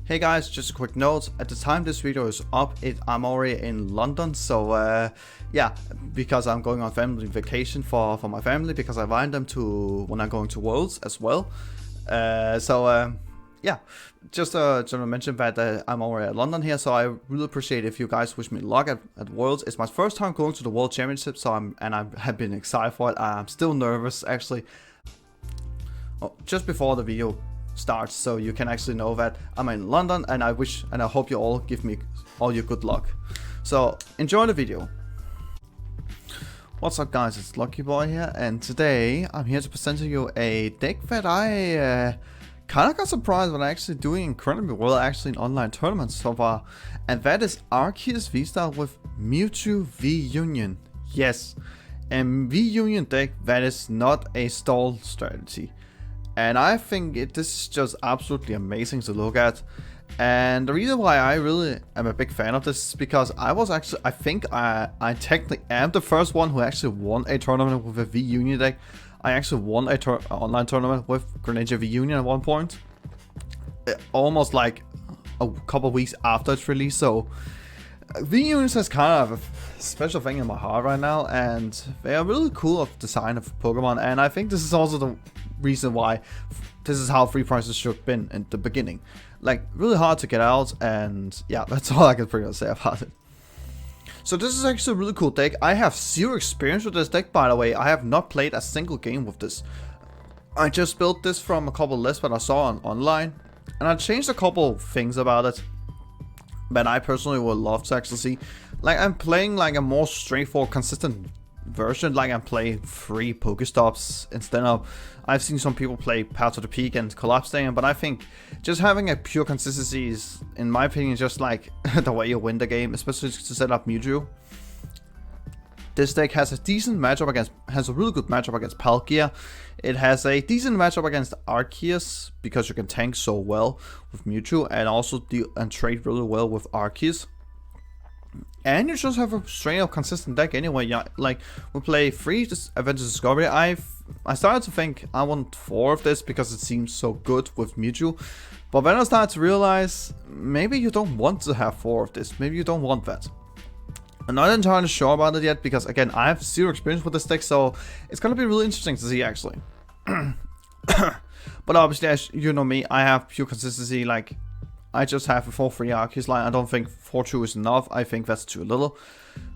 Hey guys, just a quick note, at the time this video is up, I'm already in London, so yeah, because I'm going on family vacation for my family, because I invite them to when I'm going to Worlds as well. Yeah, just to mention that I'm already at London here, so I really appreciate if you guys wish me luck at Worlds. It's my first time going to the World Championship, so I have been excited for it. I'm still nervous actually. Oh, just before the video starts, so you can actually know that I'm in London, and I hope you all give me all your good luck. So enjoy the video. What's up guys, it's LuckyBoy here, and today I'm here to present to you a deck that I kind of got surprised when I actually doing incredibly well actually in online tournaments so far, and that is Arceus VSTAR with Mewtwo V-Union. Yes, a V-Union deck that is not a stall strategy. And I think this is just absolutely amazing to look at. And the reason why I really am a big fan of this is because I think I technically am the first one who actually won a tournament with a V-Union deck. I actually won a online tournament with Greninja V-Union at one point. Almost like a couple of weeks after its release. So V-Union is kind of a special thing in my heart right now. And they are really cool of design of Pokemon. And I think this is also the reason why this is how free prices should have been in the beginning. Like, really hard to get out, and yeah, that's all I can pretty much say about it. So this is actually a really cool deck. I have zero experience with this deck, by the way. I have not played a single game with this. I just built this from a couple lists that I saw online, and I changed a couple things about it that I personally would love to actually see. Like, I'm playing like a more straightforward, consistent version, like I'm playing 3 Pokestops instead of, I've seen some people play Path to the Peak and Collapse Stadium, but I think just having a pure consistency is, in my opinion, just like the way you win the game, especially to set up Mewtwo. This deck has a decent matchup has a really good matchup against Palkia. It has a decent matchup against Arceus, because you can tank so well with Mewtwo and also deal and trade really well with Arceus. And you just have a straight up consistent deck anyway. Yeah, like, we play 3 Adventure Discovery. I started to think I want 4 of this because it seems so good with Mewtwo. But then I started to realize maybe you don't want to have 4 of this. Maybe you don't want that. I'm not entirely sure about it yet because, again, I have zero experience with this deck, so it's gonna be really interesting to see actually. But obviously, as you know me, I have pure consistency. Like, I just have a 4-3 Arceus line. I don't think 4-2 is enough. I think that's too little.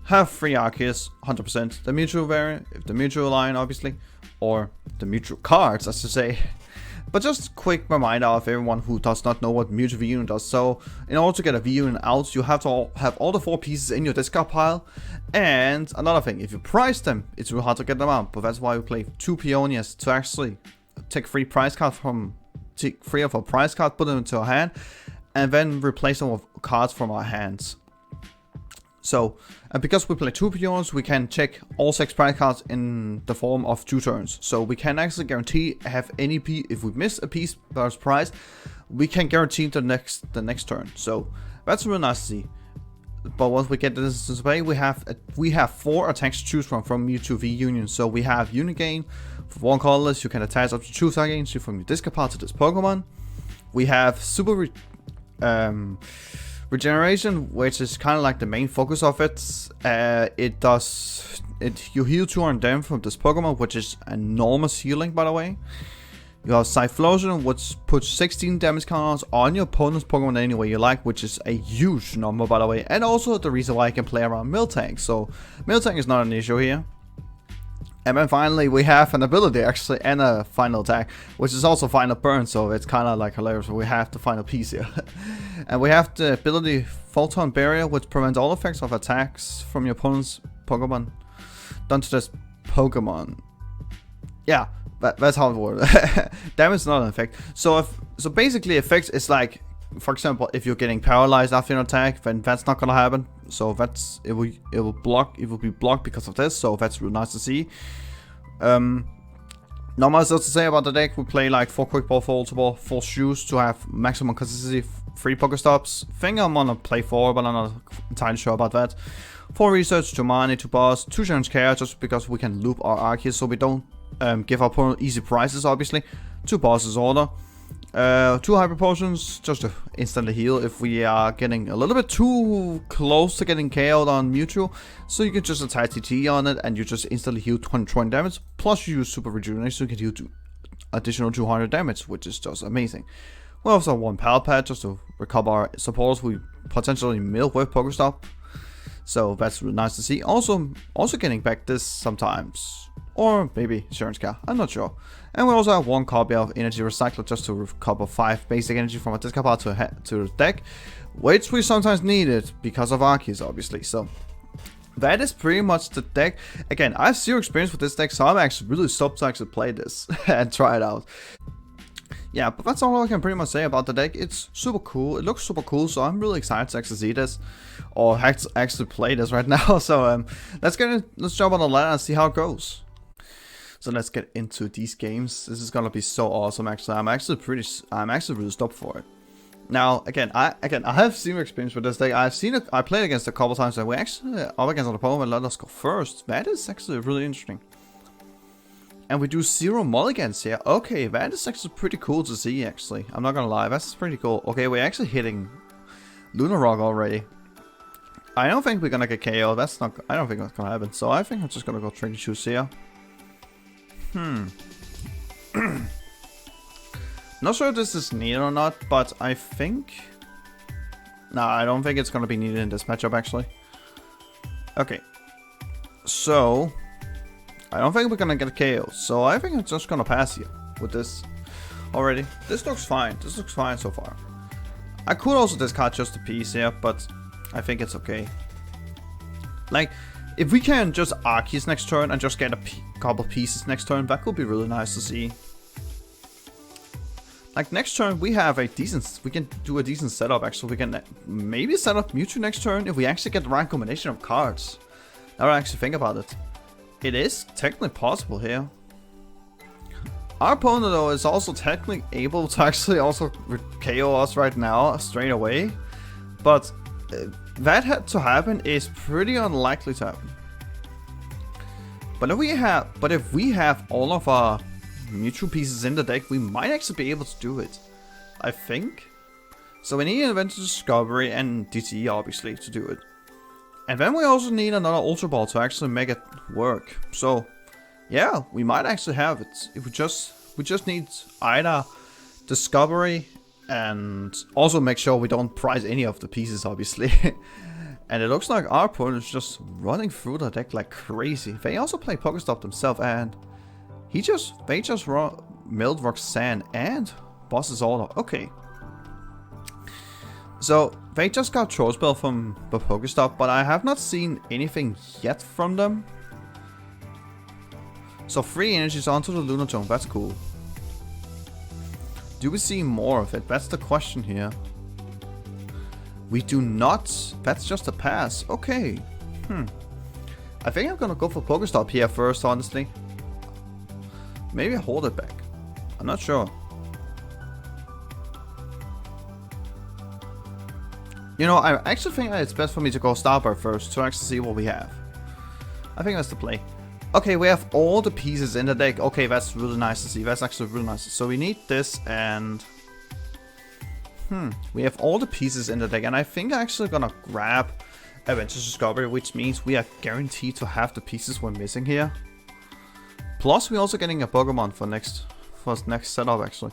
Have 3 Arceus, 100%. The Mewtwo variant, the Mewtwo line, obviously. Or the Mewtwo cards, as to say. But just a quick reminder of everyone who does not know what Mewtwo V-Union does. So, in order to get a V-Union out, you have to have all the 4 pieces in your discard pile. And another thing, if you price them, it's really hard to get them out. But that's why we play 2 Peonias to actually take 3 prize cards from... Take 3 of our prize cards, put them into our hand, and then replace them with cards from our hands. So, and because we play 2 Peons, we can check all 6 prize cards in the form of 2 turns. So we can actually guarantee have any piece. If we miss a piece that's prized, we can guarantee the next turn. So that's really nice to see. But once we get this into play, we have 4 attacks to choose from Mewtwo V-Union. So we have Unigain. For 1 colorless, you can attach up to 2 targets from your discard pile to this Pokemon. We have Super Regeneration, which is kind of like the main focus of it. You heal 200 damage from this Pokemon, which is enormous healing, by the way. You have Cyphlosion, which puts 16 damage counters on your opponent's Pokemon any way you like, which is a huge number, by the way. And also the reason why I can play around Miltank. So Miltank is not an issue here. And then finally we have an ability actually and a final attack, which is also final burn, so it's kind of like hilarious. We have the final piece here. And we have the ability Photon Barrier, which prevents all effects of attacks from your opponent's Pokemon done to this Pokemon. Yeah, that's how it works. Damage is not an effect. So basically effects is like, for example, if you're getting paralyzed after an attack, then that's not gonna happen. So it will be blocked because of this. So that's really nice to see. Not much else to say about the deck. We play like 4 Quick Ball, 4 Ultra Ball, 4 Shoes to have maximum consistency, 3 Pokestops. Think I'm gonna play 4, but I'm not entirely sure about that. 4 Research, 2 Money, 2 Boss, 2 Challenge Care, just because we can loop our Arceus so we don't give our opponent easy prizes, obviously. 2 Bosses Order. 2 hyper potions just to instantly heal if we are getting a little bit too close to getting KO'd on Mewtwo. So you can just attach TT on it and you just instantly heal 20 damage. Plus you use super rejuvenation so you can heal additional 200 damage, which is just amazing. We also have 1 Power Pad just to recover our supports we potentially mill with Pokestop. So that's really nice to see. Also getting back this sometimes. Or maybe Insurance Car, I'm not sure. And we also have 1 copy of Energy Recycler just to recover 5 basic energy from a discard pile to the deck. Which we sometimes needed because of Arceus, obviously. So that is pretty much the deck. Again, I have 0 experience with this deck, so I'm actually really stoked to actually play this and try it out. Yeah, but that's all I can pretty much say about the deck. It's super cool. It looks super cool, so I'm really excited to actually see this. Or actually play this right now. So let's jump on the ladder and see how it goes. So let's get into these games. This is gonna be so awesome. Actually, I'm actually really stoked for it. Now, again, I have 0 experience with this deck. I played against it a couple times, and we actually up against an opponent let us go first. That is actually really interesting. And we do 0 mulligans here. Okay, that is actually pretty cool to see, actually. I'm not gonna lie, that's pretty cool. Okay, we're actually hitting Lunar Rock already. I don't think we're gonna get KO. I don't think that's gonna happen. So I think I'm just gonna go Tricky Shoes here. Not sure if this is needed or not, but I think... Nah, I don't think it's gonna be needed in this matchup, actually. Okay. So... I don't think we're gonna get a KO, so I think I'm just gonna pass here with this already. This looks fine. This looks fine so far. I could also discard just a piece here, but I think it's okay. Like, if we can just Arceus next turn and just get a couple pieces next turn, that could be really nice to see. Like, next turn we have we can do a decent setup actually. We can maybe set up Mewtwo next turn if we actually get the right combination of cards. Now I actually think about it. It is technically possible here. Our opponent though is also technically able to actually also KO us right now straight away. But that had to happen is pretty unlikely to happen. But if we have all of our Mewtwo pieces in the deck, we might actually be able to do it. I think. So we need an Adventure Discovery and DTE obviously to do it. And then we also need another Ultra Ball to actually make it work. So, yeah, we might actually have it. If we just need either Discovery and also make sure we don't prize any of the pieces, obviously. And it looks like our opponent is just running through the deck like crazy. They also play Pokestop themselves, and they just milled Roxanne and Boss's Order. Okay. So, they just got Troll Spell from the Pokestop, but I have not seen anything yet from them. So 3 energies onto the Lunar Zone, that's cool. Do we see more of it? That's the question here. We do not. That's just a pass. Okay. I think I'm gonna go for Pokestop here first, honestly. Maybe I hold it back. I'm not sure. You know, I actually think that it's best for me to go Starbird first to actually see what we have. I think that's the play. Okay, we have all the pieces in the deck. Okay, that's really nice to see. That's actually really nice. So we need this and... we have all the pieces in the deck. And I think I'm actually gonna grab Adventure Discovery, which means we are guaranteed to have the pieces we're missing here. Plus, we're also getting a Pokemon for next setup, actually.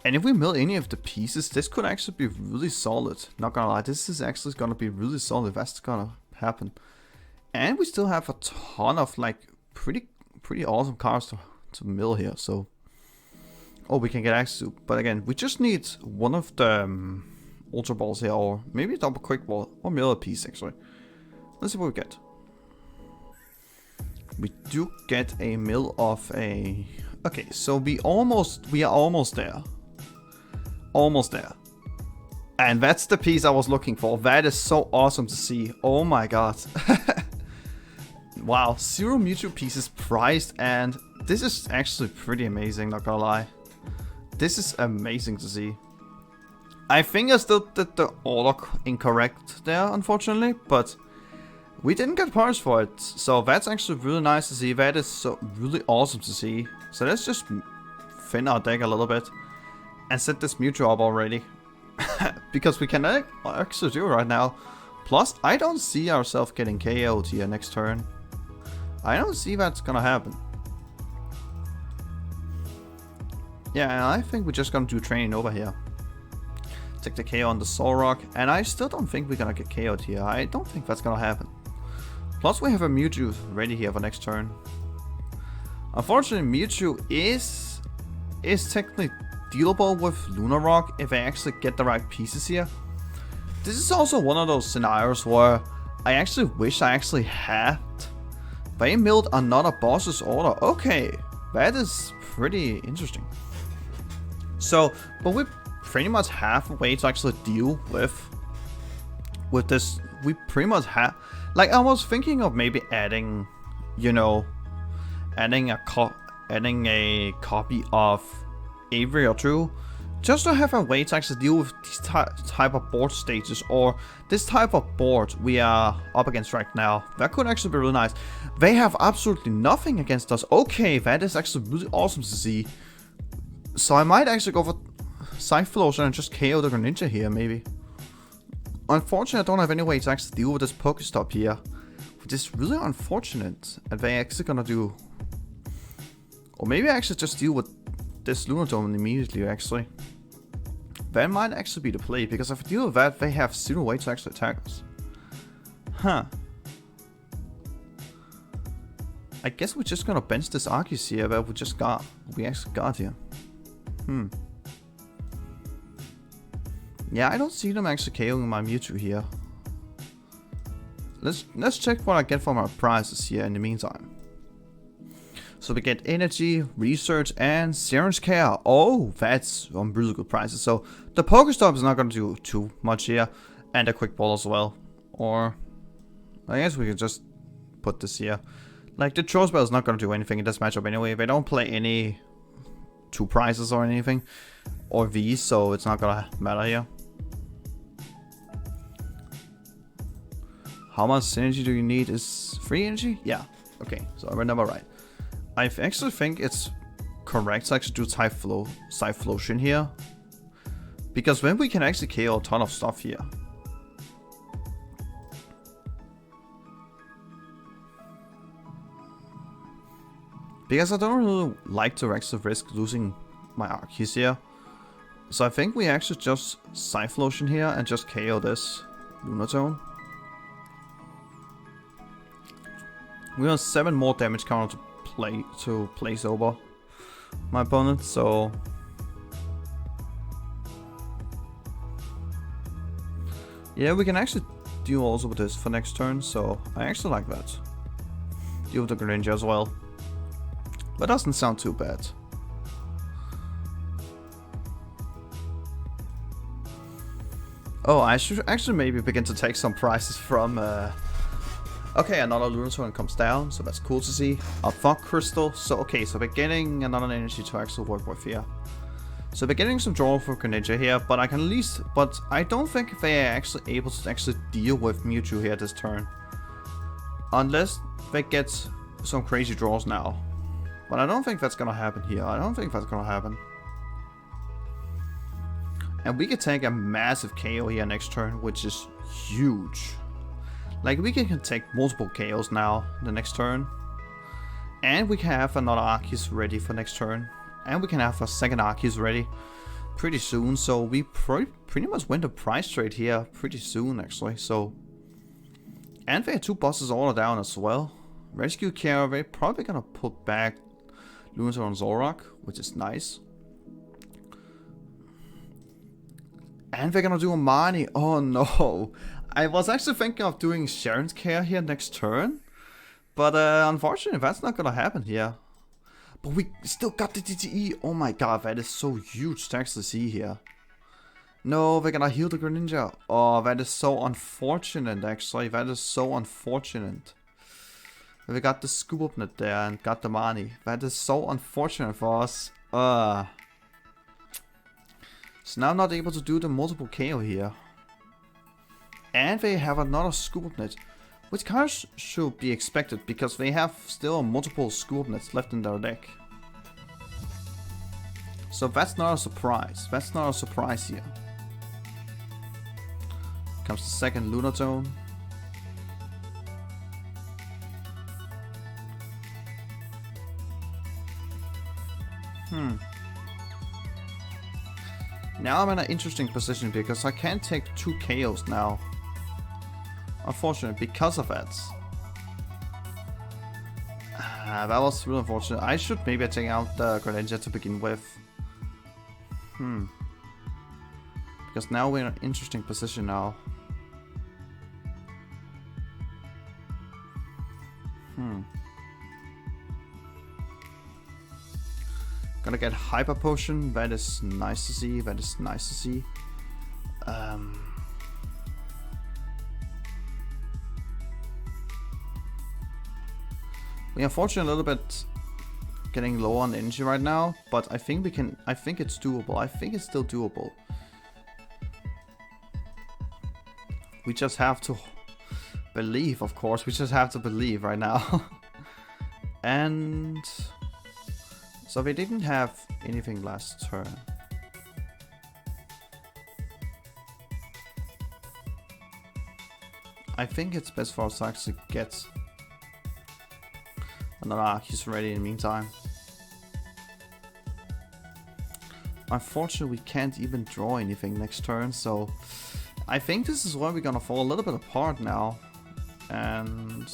And if we mill any of the pieces, this could actually be really solid. Not gonna lie, this is actually gonna be really solid. That's gonna happen. And we still have a ton of like pretty awesome cards to mill here. So, we can get access to. But again, we just need one of the Ultra Balls here, or maybe a double Quick Ball, or mill a piece actually. Let's see what we get. We do get a mill of a. Okay, so we are almost there. Almost there. And that's the piece I was looking for. That is so awesome to see. Oh my god. Wow, 0 Mewtwo pieces priced, and this is actually pretty amazing, not gonna lie. This is amazing to see. I think I still did the order incorrect there, unfortunately, but we didn't get points for it. So that's actually really nice to see. That is so really awesome to see. So let's just thin our deck a little bit. and set this Mewtwo up already. Because we can actually do it right now. Plus, I don't see ourselves getting KO'd here next turn. I don't see that's gonna happen. Yeah, I think we're just gonna do training over here. Take the KO on the Solrock, and I still don't think we're gonna get KO'd here. I don't think that's gonna happen. Plus, we have a Mewtwo ready here for next turn. Unfortunately, Mewtwo is technically dealable with Lunar Rock if I actually get the right pieces here. This is also one of those scenarios where I actually wish I actually had milled another boss's order. Okay, that is pretty interesting. So, but we pretty much have a way to actually deal with this. We pretty much have, like, I was thinking of maybe adding, you know, adding a copy of Avery or two, just to have a way to actually deal with these type of board stages, or this type of board we are up against right now. That could actually be really nice. They have absolutely nothing against us. Okay, that is actually really awesome to see. So I might actually go for Cyphlosion and just KO the Greninja here, maybe. Unfortunately, I don't have any way to actually deal with this Pokestop here, which is really unfortunate. And they're actually gonna do, or maybe I actually just deal with this Lunatone immediately, actually. That might actually be the play, because if I deal with that, they have zero way to actually attack us. Huh. I guess we're just gonna bench this Arceus here that we actually got here. Yeah, I don't see them actually KOing my Mewtwo here. Let's check what I get for my prizes here in the meantime. So we get energy, research, and Seren's Care. Oh, that's some really good prizes. So the Pokestop is not going to do too much here. And a Quick Ball as well. Or, I guess we could just put this here. Like, the Throw Spell is not going to do anything in this matchup anyway. They don't play any 2 prizes or anything. Or V's, so it's not going to matter here. How much energy do you need? Is 3 energy? Yeah. Okay, so I remember right. I actually think it's correct to actually do Typhlosion here. Because then we can actually KO a ton of stuff here. Because I don't really like to actually risk losing my Arceus here. So I think we actually just Typhlosion here and just KO this Lunatone. We have 7 more damage counter to place over my opponent, so yeah, we can actually deal also with this for next turn, so I actually like that. Deal with the Greninja as well, but doesn't sound too bad. Oh, I should actually maybe begin to take some prizes from okay, another Lunatone comes down, so that's cool to see. A Fog Crystal, so okay, so we're getting another energy to actually work with here. So we're getting some draw for Greninja here, but I don't think they are actually able to actually deal with Mewtwo here this turn. Unless they get some crazy draws now. But I don't think that's gonna happen here. I don't think that's gonna happen. And we can take a massive KO here next turn, which is huge. Like, we can take multiple KOs now the next turn. And we can have another Arceus ready for next turn. And we can have a second Arceus ready pretty soon. So we pretty much win the prize trade here pretty soon, actually. So, and they have 2 bosses all down as well. Rescue Care, they're probably gonna put back Lunatone and Zoroark, which is nice. And they're gonna do a Marnie. Oh no. I was actually thinking of doing Sharon's Care here next turn. But unfortunately, that's not gonna happen here. But we still got the DTE. Oh my god, that is so huge to actually see here. No, they're gonna heal the Greninja. Oh, that is so unfortunate, actually. That is so unfortunate. We got the Scoop Up Net there and got the Marnie. That is so unfortunate for us. So now I'm not able to do the multiple KO here. And they have another Scoop Up Net, which kind of should be expected because they have still multiple Scoop Up Nets left in their deck. So that's not a surprise. That's not a surprise here. Comes the second Lunatone. Now I'm in an interesting position because I can't take 2 KOs now. Unfortunately, because of that. That was really unfortunate. I should maybe take out the Greninja to begin with. Because now we're in an interesting position now. Gonna get Hyper Potion. That is nice to see. That is nice to see. We unfortunately a little bit getting low on energy right now, but I think we can. I think it's doable. I think it's still doable. We just have to believe, of course. We just have to believe right now. And so we didn't have anything last turn. I think it's best for us to actually get another Arceus ready in the meantime. Unfortunately, we can't even draw anything next turn, so I think this is where we're gonna fall a little bit apart now. And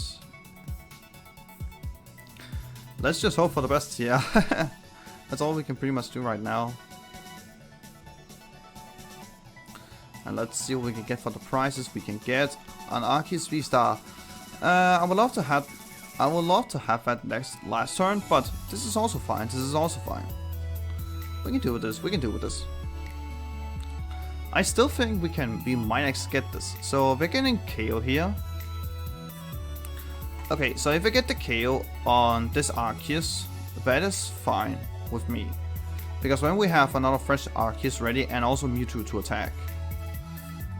let's just hope for the best here. That's all we can pretty much do right now. And let's see what we can get for the prizes we can get on Arceus V-STAR. I would love to have that last turn, but this is also fine. This is also fine. We can do with this. We can do with this. I still think we might actually get this. So we're getting KO here. Okay, so if I get the KO on this Arceus, that is fine with me. Because when we have another fresh Arceus ready and also Mewtwo to attack.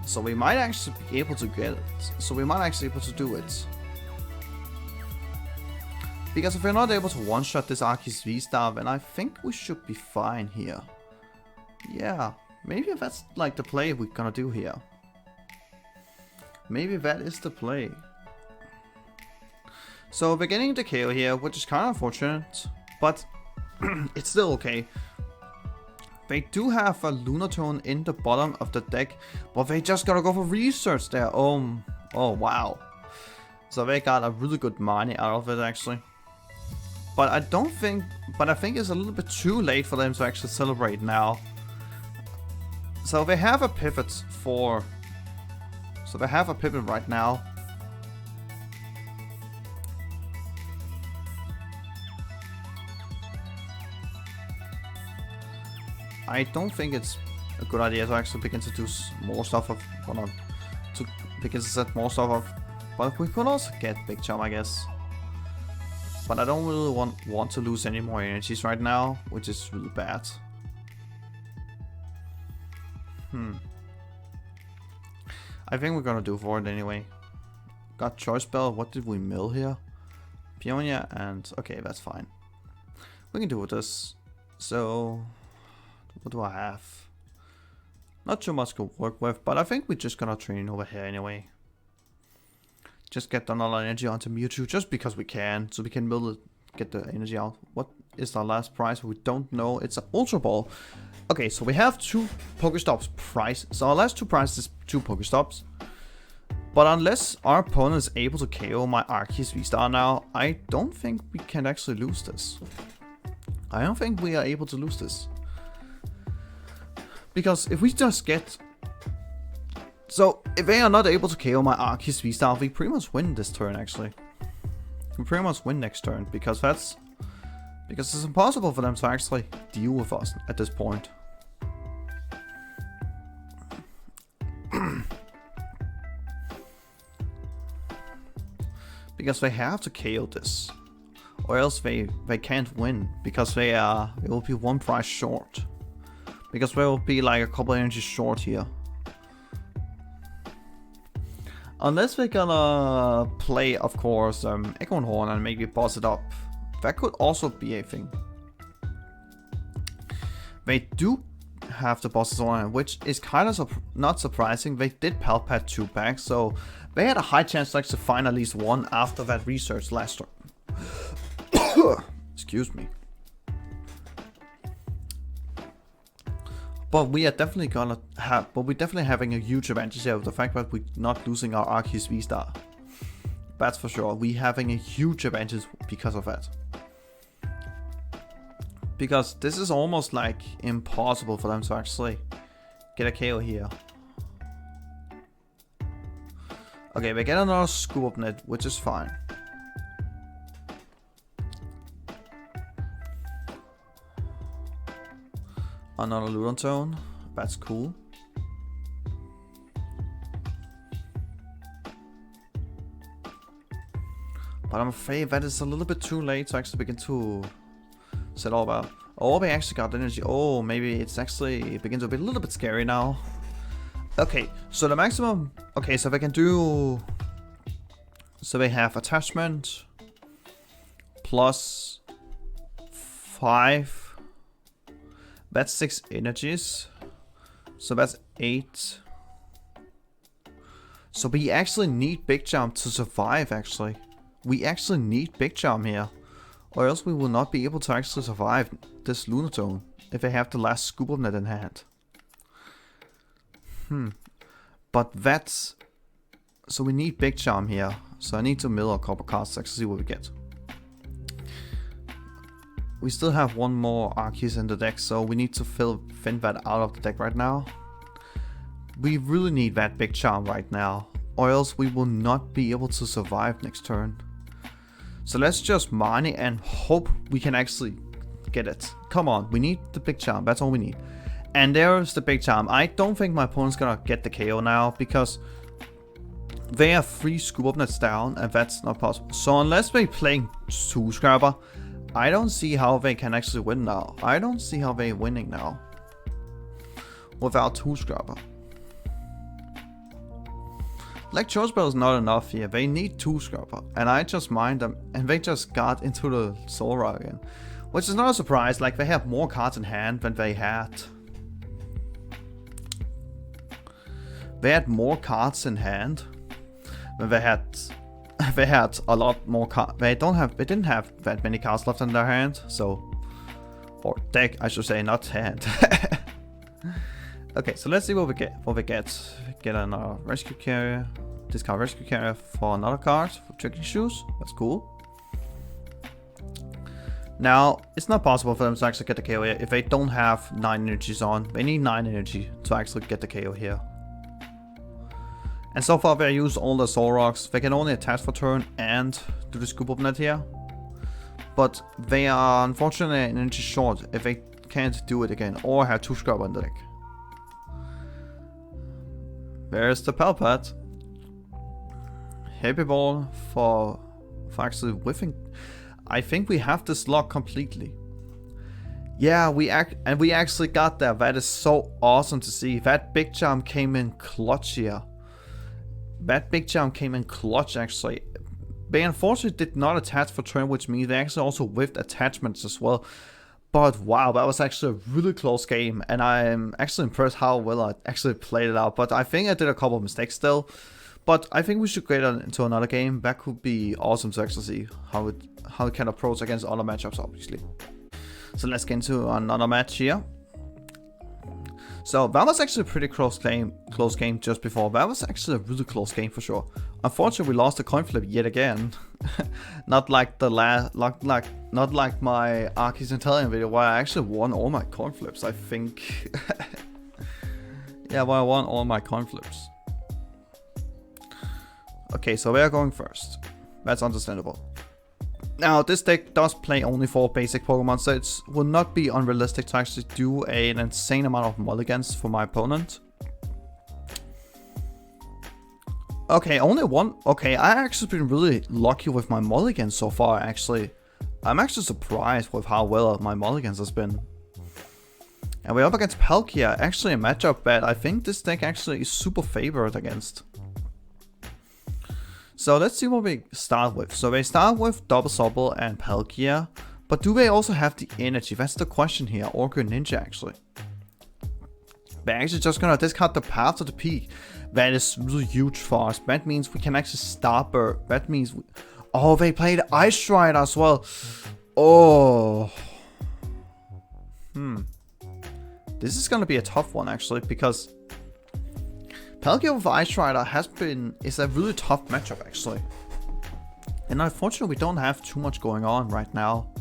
So we might actually be able to get it. So we might actually be able to do it. Because if we're not able to one-shot this Arceus V-STAR, then I think we should be fine here. Yeah, maybe that's like the play we're gonna do here. Maybe that is the play. So we're getting the KO here, which is kind of unfortunate, but it's still okay. They do have a Lunatone in the bottom of the deck, but they just gotta go for research there. Oh wow. So they got a really good money out of it actually. But I think it's a little bit too late for them to actually celebrate now. So they have a pivot right now. I don't think it's a good idea to actually begin to do more stuff of begin to set more stuff off. But we could also get Big Chum, I guess. But I don't really want to lose any more energies right now, which is really bad. I think we're gonna do for it anyway. Got Choice Bell. What did we mill here? Peonia and okay, that's fine. We can do with this. So what do I have? Not too much to work with, but I think we're just gonna train over here anyway. Just get another energy onto Mewtwo just because we can, so we can get the energy out. What is the last prize? We don't know. It's an Ultra Ball. Okay, so we have 2 Pokestops prize. So our last 2 prizes is 2 Pokestops. But unless our opponent is able to KO my Arceus V-STAR now, I don't think we can actually lose this. I don't think we are able to lose this. Because if we just get... So, if they are not able to KO my Arceus V-STAR, we pretty much win this turn, actually. We pretty much win next turn, because it's impossible for them to actually deal with us at this point. Because they have to KO this. Or else they can't win, because they will be 1 prize short. Because they will be like a couple energies short here. Unless we're gonna play, of course, Echo and Horn and maybe boss it up. That could also be a thing. They do have the bosses on, which is kind of not surprising. They did Palpat 2 packs, so they had a high chance to actually find at least one after that research last time. Excuse me. But we are definitely gonna have, but we're definitely having a huge advantage here with the fact that we're not losing our Arceus V-STAR. That's for sure. We're having a huge advantage because of that. Because this is almost like impossible for them to actually get a KO here. Okay, we get another scoop up net, which is fine. Another Ludon Tone, that's cool. But I'm afraid that is a little bit too late to actually begin to set all about. Oh, they actually got energy. Oh, maybe it's actually begins to be a little bit scary now. Okay, so the maximum. Okay, so they can do. So they have attachment plus 5. That's 6 energies. So that's 8. So we actually need Big Jump to survive, actually. We actually need Big Jump here. Or else we will not be able to actually survive this Lunatone if they have the last scoop of net in hand. But that's... So we need Big Charm here. So I need to mill a couple cards to actually see what we get. We still have one more Arceus in the deck, so we need to thin that out of the deck right now. We really need that Big Charm right now, or else we will not be able to survive next turn. So let's just mine it and hope we can actually get it. Come on, we need the Big Charm, that's all we need. And there's the Big Charm. I don't think my opponent's gonna get the KO now, because they have 3 scoop up nets down, and that's not possible. So unless they're playing 2 Scrapper, I don't see how they can actually win now. I don't see how they're winning now without 2 Scrapper. Like Charge Bell is not enough here. They need 2 Scrapper, and I just mined them, and they just got into the Soul Rock again, which is not a surprise. Like, they have more cards in hand than they had. They had more cards in hand than they had. They had a lot more cards. They didn't have that many cards left in their hand, so, or deck, I should say, not hand. Okay, so let's see what we get. Get another rescue carrier. Discard rescue carrier for another card for Tricky Shoes. That's cool. Now, it's not possible for them to actually get the KO here if they don't have 9 energies on. They need 9 energy to actually get the KO here. And so far they used all the Soul Rocks. They can only attach for turn and do the scoop up net here. But they are unfortunately an energy short if they can't do it again or have 2 Scrubber in the deck. There's the Palpat. Heavy Ball for actually whiffing. I think we have this lock completely. Yeah, we actually got there. That is so awesome to see. That Big Jump came in clutch here. That Big Jump came in clutch actually. They unfortunately did not attach for turn, which means they actually also whiffed attachments as well. But wow, that was actually a really close game, and I'm actually impressed how well I actually played it out. But I think I did a couple of mistakes still. But I think we should get into another game. That could be awesome to actually see how it can approach against other matchups, obviously. So let's get into another match here. So that was actually a pretty close game just before. That was actually a really close game for sure. Unfortunately, we lost the coin flip yet again. Not like the not like my Arceus Italian video where I actually won all my coin flips, I think. Yeah, where I won all my coin flips. Okay, so we are going first. That's understandable. Now, this deck does play only 4 basic Pokemon, so it will not be unrealistic to actually do an insane amount of mulligans for my opponent. Okay, only 1. Okay, I actually been really lucky with my mulligans so far, actually. I'm actually surprised with how well my mulligans has been. And we're up against Palkia, actually a matchup that I think this deck actually is super favored against. So let's see what we start with. So they start with Double Sobble and Palkia, But do they also have the energy? That's the question here. Or Greninja, actually. We're actually just gonna discard the path to the peak. That is really huge for us. That means we can actually stop her. That means oh, they played Ice Strider as well. Oh. This is gonna be a tough one, actually, because Palkia with Ice Strider is a really tough matchup, actually. And unfortunately, we don't have too much going on right now.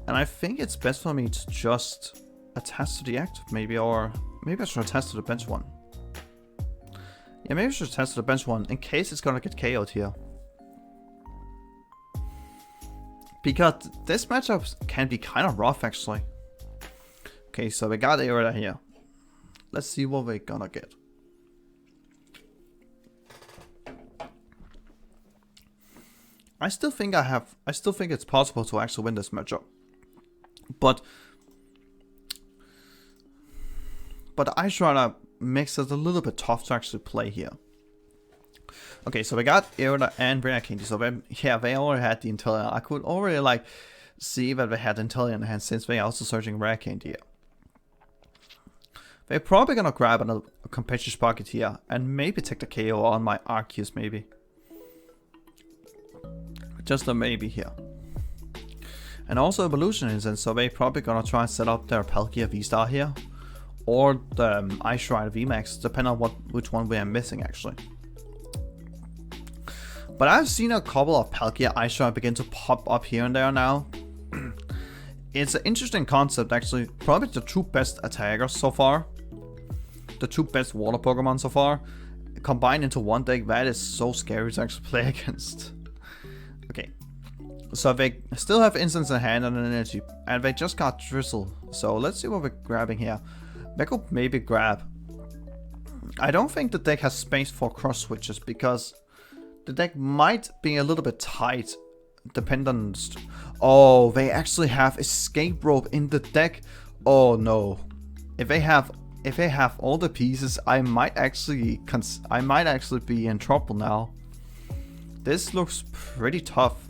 And I think it's best for me to just attach to the active, maybe, or maybe I should attach to the bench one. Yeah, maybe I should attach to the bench one in case it's gonna get KO'd here. Because this matchup can be kind of rough, actually. Okay, so we got Aerida here. Let's see what we're gonna get. I still think it's possible to actually win this matchup. But the Ice Rider makes it a little bit tough to actually play here. Okay, so we got Aerida and Rare Candy. So they already had the Inteleon. I could already like see that they had Inteleon in hand since they're also searching Rare Candy here. They're probably gonna grab another competitive pocket here and maybe take the KO on my Arceus, maybe. Just a maybe here. And also Evolution is in, so they're probably gonna try and set up their Palkia V-Star here. Or the Ice Rider VMAX, depending on which one we are missing, actually. But I've seen a couple of Palkia Ice Rider begin to pop up here and there now. It's an interesting concept, actually. Probably the two best attackers so far. The two best water Pokemon so far. Combined into one deck, that is so scary to actually play against. Okay. So they still have Instance in hand and an energy. And they just got Drizzle. So let's see what we're grabbing here. They could maybe grab. I don't think the deck has space for cross switches because the deck might be a little bit tight. Dependent. Oh, they actually have Escape Rope in the deck. Oh no. If they have all the pieces, I might actually be in trouble now. This looks pretty tough.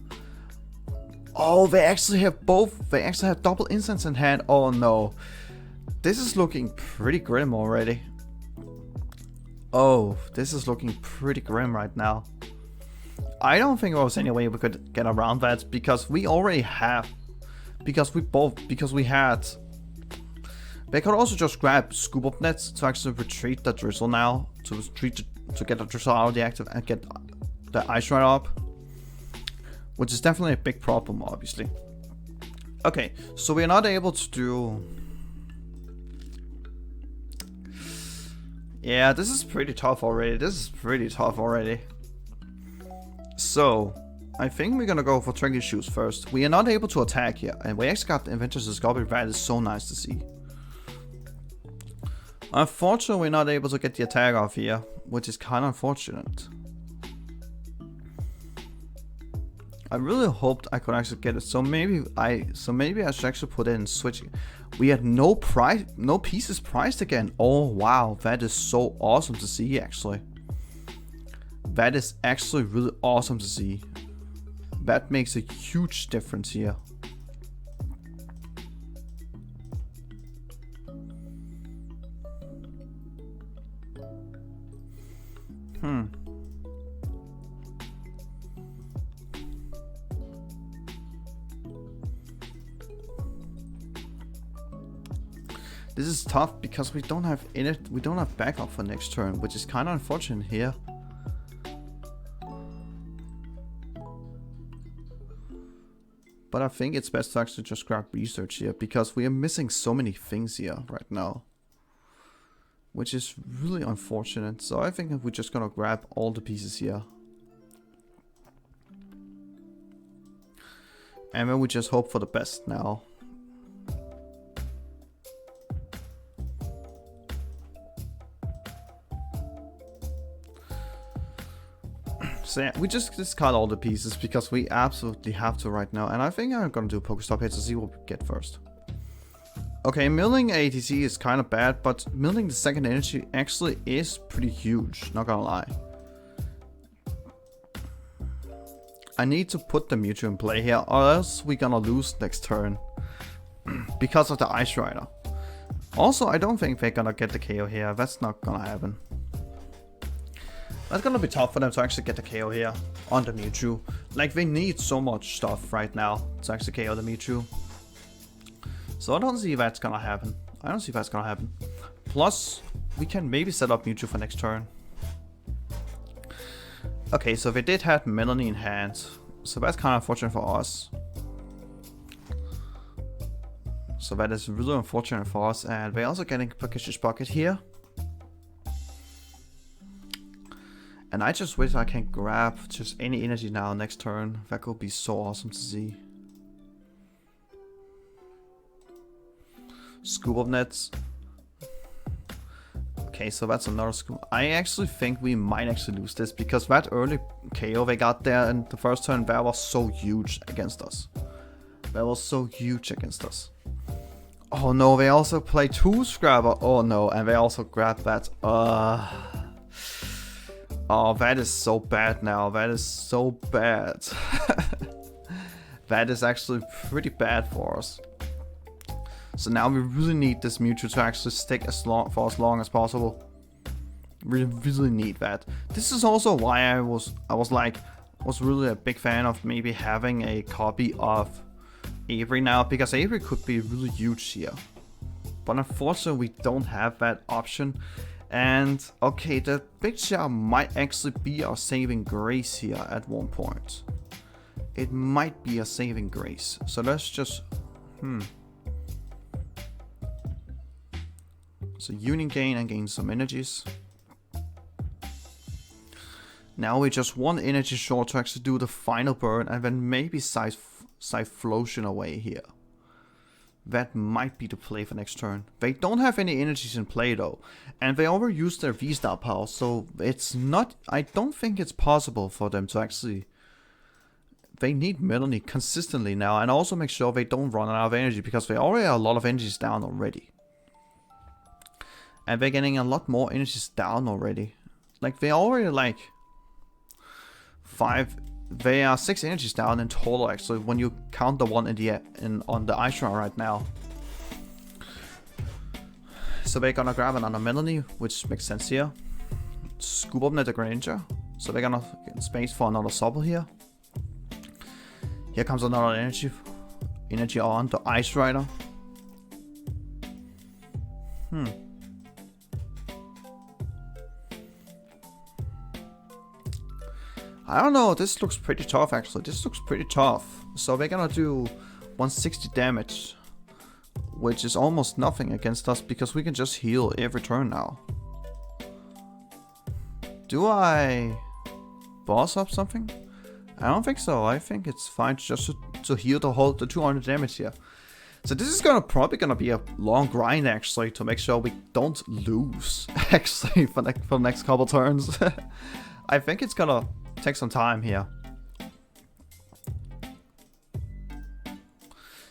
Oh, they actually have both. They actually have double Instance in hand. Oh no. This is looking pretty grim already. Oh, this is looking pretty grim right now. I don't think there was any way we could get around that because we already have. Because we had. They could also just grab Scoop Up Nets to actually retreat the Drizzle now. To get the Drizzle out of the active and get the Ice Rider up. Which is definitely a big problem, obviously. Okay, so we're not able to do. Yeah, this is pretty tough already. So, I think we're gonna go for Trinket Shoes first. We are not able to attack here, and we actually got the Adventurous Discovery. That is so nice to see. Unfortunately, we're not able to get the attack off here, which is kind of unfortunate. I really hoped I could actually get it. So maybe I should actually put in switching. We had no pieces priced again. Oh wow, that is so awesome to see, actually. That is actually really awesome to see. That makes a huge difference here. This is tough because we don't have backup for next turn, which is kind of unfortunate here. But I think it's best to actually just grab research here because we are missing so many things here right now, which is really unfortunate. So I think that we're just gonna grab all the pieces here, and then we just hope for the best now. So yeah, we just discard all the pieces because we absolutely have to right now. And I think I'm gonna do a Pokestop here to see what we get first. Okay, milling ATC is kind of bad, but milling the second energy actually is pretty huge, not gonna lie. I need to put the Mewtwo in play here, or else we're gonna lose next turn. Because of the Ice Rider. Also, I don't think they're gonna get the KO here. That's not gonna happen. That's gonna be tough for them to actually get the KO here on the Mewtwo. Like, they need so much stuff right now to actually KO the Mewtwo. So I don't see that's gonna happen. I don't see that's gonna happen. Plus, we can maybe set up Mewtwo for next turn. Okay, so they did have Melanie in hand. So that's kind of unfortunate for us. So that is really unfortunate for us. And we're also getting Pokish's Pocket here. And I just wish I can grab just any energy now next turn. That could be so awesome to see. Scoop of nets. Okay, so that's another scoop. I actually think we might actually lose this because that early KO they got there in the first turn, that was so huge against us. That was so huge against us. Oh no, they also play 2 Scrabber. Oh no, and they also grab that. Oh, that is so bad now. That is so bad. That is actually pretty bad for us. So now we really need this Mewtwo to actually stick for as long as possible. We really need that. This is also why I was really a big fan of maybe having a copy of Avery now, because Avery could be really huge here. But unfortunately we don't have that option. And okay, the big shell might actually be our saving grace here at one point. It might be a saving grace. So let's just So Union gain and gain some energies. Now we just one energy short to actually do the final burn and then maybe Cyphlosion away here. That might be the play for next turn. They don't have any energies in play though. And they already used their V-Star power. So it's not... I don't think it's possible for them to actually... They need Melanie consistently now. And also make sure they don't run out of energy. Because they already have a lot of energies down already. And they're getting a lot more energies down already. Like they already like... 5... They are 6 energies down in total actually when you count the one on the Ice Rider right now. So they're gonna grab another Melanie, which makes sense here. Scoop up the Granger. So they're gonna get space for another Sobble here. Here comes another energy on the Ice Rider. I don't know, this looks pretty tough actually. This looks pretty tough. So they're gonna do 160 damage, which is almost nothing against us because we can just heal every turn now. Do I boss up something? I don't think so. I think it's fine just to heal the 200 damage here. So this is probably gonna be a long grind actually to make sure we don't lose actually for the next couple turns. I think it's gonna take some time here.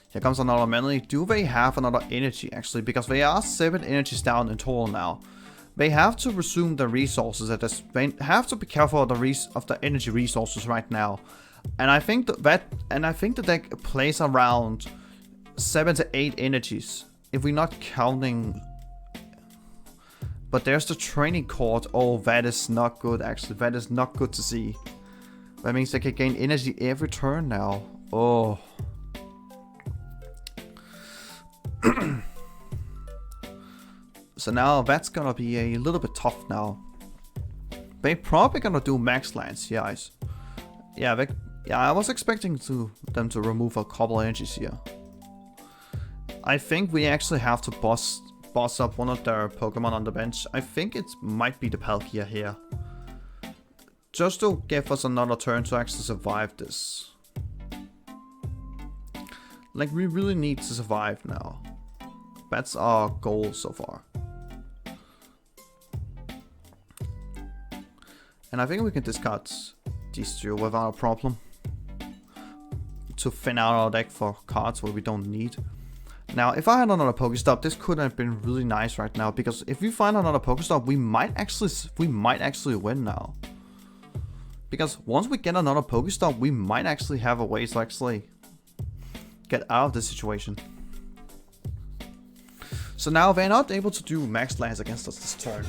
Here comes another Melanie. Do they have another energy actually? Because they are 7 energies down in total now. They have to resume the resources at this. They have to be careful of the energy resources right now. And I think the deck plays around 7 to 8 energies. If we're not counting. But there's the training court. Oh, that is not good actually. That is not good to see. That means they can gain energy every turn now. Oh. So now that's gonna be a little bit tough now. They're probably gonna do max lands, guys. Yeah, I was expecting them to remove a couple energies here. I think we actually have to boss up one of their Pokemon on the bench. I think it might be the Palkia here. Just to give us another turn to actually survive this. Like, we really need to survive now. That's our goal so far. And I think we can discard these 2 without a problem. To thin out our deck for cards where we don't need. Now, if I had another Pokestop, this could have been really nice right now. Because if we find another Pokestop, we might actually win now. Because once we get another Pokestop, we might actually have a way to actually get out of this situation. So now they're not able to do max lance against us this turn.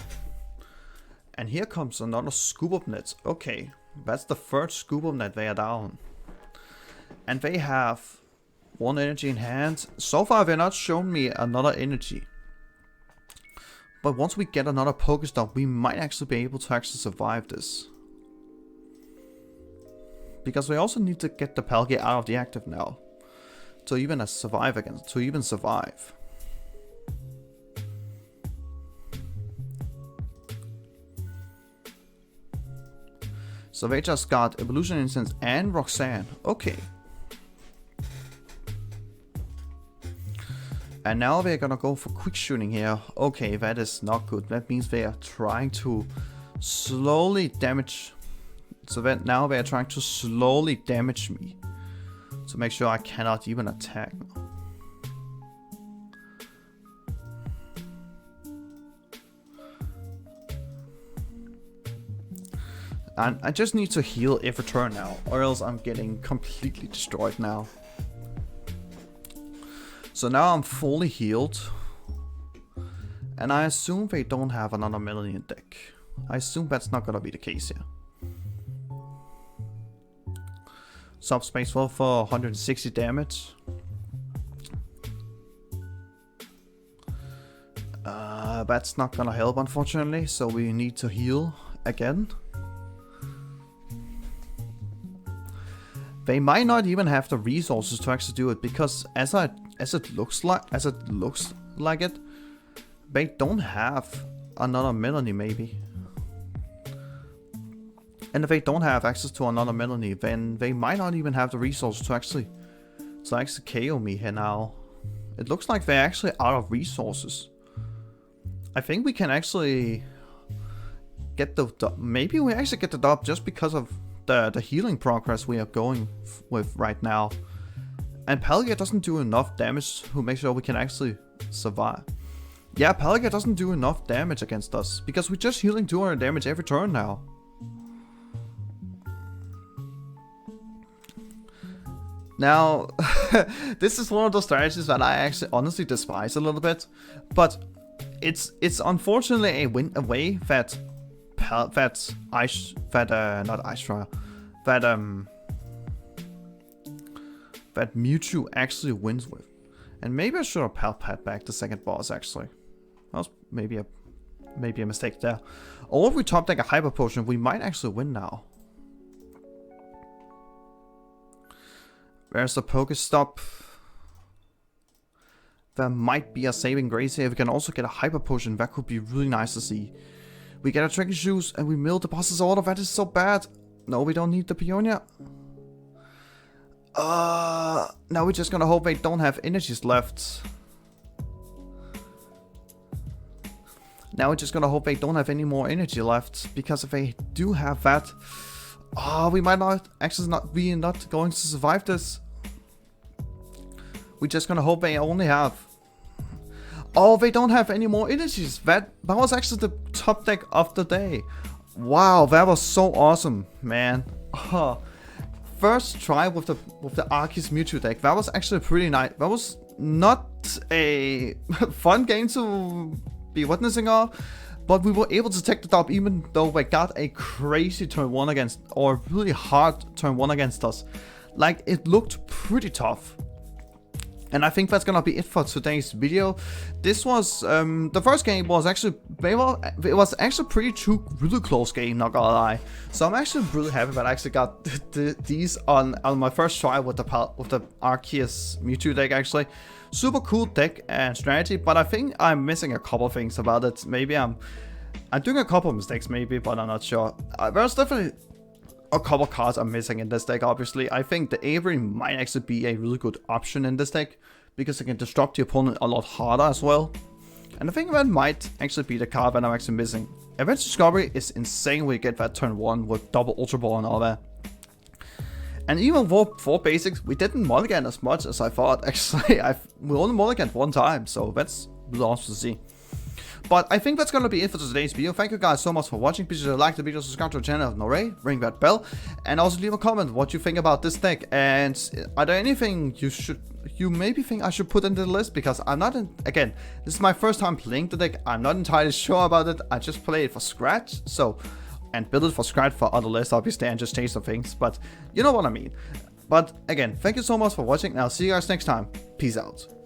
And here comes another scoop up net. Okay, that's the third scoop up net they are down. And they have one energy in hand. So far they're not showing me another energy. But once we get another Pokestop, we might actually be able to actually survive this. Because we also need to get the Palkia out of the active now. To even survive again. To even survive. So they just got Evolution Instance and Roxanne. Okay. And now they're gonna go for quick shooting here. Okay, that is not good. That means they are trying to slowly damage. So that now they are trying to slowly damage me. To make sure I cannot even attack. And I just need to heal every turn now, or else I'm getting completely destroyed now. So now I'm fully healed. And I assume they don't have another Melody in deck. I assume that's not gonna be the case here. Subspace Wolf for 160 damage. That's not gonna help, unfortunately, so we need to heal again. They might not even have the resources to actually do it, because as it looks like it, they don't have another Melody maybe. And if they don't have access to another Melody, then they might not even have the resources to actually KO me here now. It looks like they're actually out of resources. I think we can actually get the maybe we actually get the dub just because of the healing progress we are going with right now. And Palkia doesn't do enough damage to make sure we can actually survive. Yeah, Palkia doesn't do enough damage against us because we're just healing 200 damage every turn now. Now, this is one of those strategies that I actually honestly despise a little bit, but it's unfortunately a way that Mewtwo actually wins with. And maybe I should have Palpat back the second boss actually. That was maybe a mistake there. Or if we top deck a Hyper Potion, we might actually win now. There's a Pokestop. There might be a saving grace here. If we can also get a Hyper Potion, that could be really nice to see. We get a Tricky Shoes and we mill the boss's order. That is so bad. No, we don't need the Peonia. Now we're just gonna hope they don't have energies left. Now we're just gonna hope they don't have any more energy left. Because if they do have that, we might not be not going to survive this. We're just gonna hope they only have. Oh, they don't have any more energies. That was actually the top deck of the day. Wow, that was so awesome, man. First try with the Arceus Mewtwo deck. That was actually pretty nice. That was not a fun game to be witnessing of. But we were able to take the dub even though we got a crazy turn 1 against, or really hard turn 1 against us. Like, it looked pretty tough. And I think that's gonna be it for today's video. This was, the first game was actually, it was actually really close game, not gonna lie. So I'm actually really happy that I actually got these on my first try with the Arceus Mewtwo deck actually. Super cool deck and strategy, but I think I'm missing a couple things about it. Maybe I'm doing a couple mistakes maybe, but I'm not sure. There's definitely a couple cards I'm missing in this deck, obviously. I think the Avery might actually be a really good option in this deck, because it can disrupt the opponent a lot harder as well. And I think that might actually be the card that I'm actually missing. Adventure Discovery is insane when you get that turn 1 with double Ultra Ball and all that. And even for basics, we didn't mulligan as much as I thought, actually. We only mulliganed one time, so that's really awesome to see. But I think that's gonna be it for today's video. Thank you guys so much for watching. Be sure to like the video, subscribe to the channel if not already, ring that bell, and also leave a comment what you think about this deck. And are there anything you maybe think I should put into the list? Because I'm not again, this is my first time playing the deck. I'm not entirely sure about it. I just play it for scratch, and build it for scratch for other lists, obviously, and just change some things. But you know what I mean. But again, thank you so much for watching, and I'll see you guys next time. Peace out.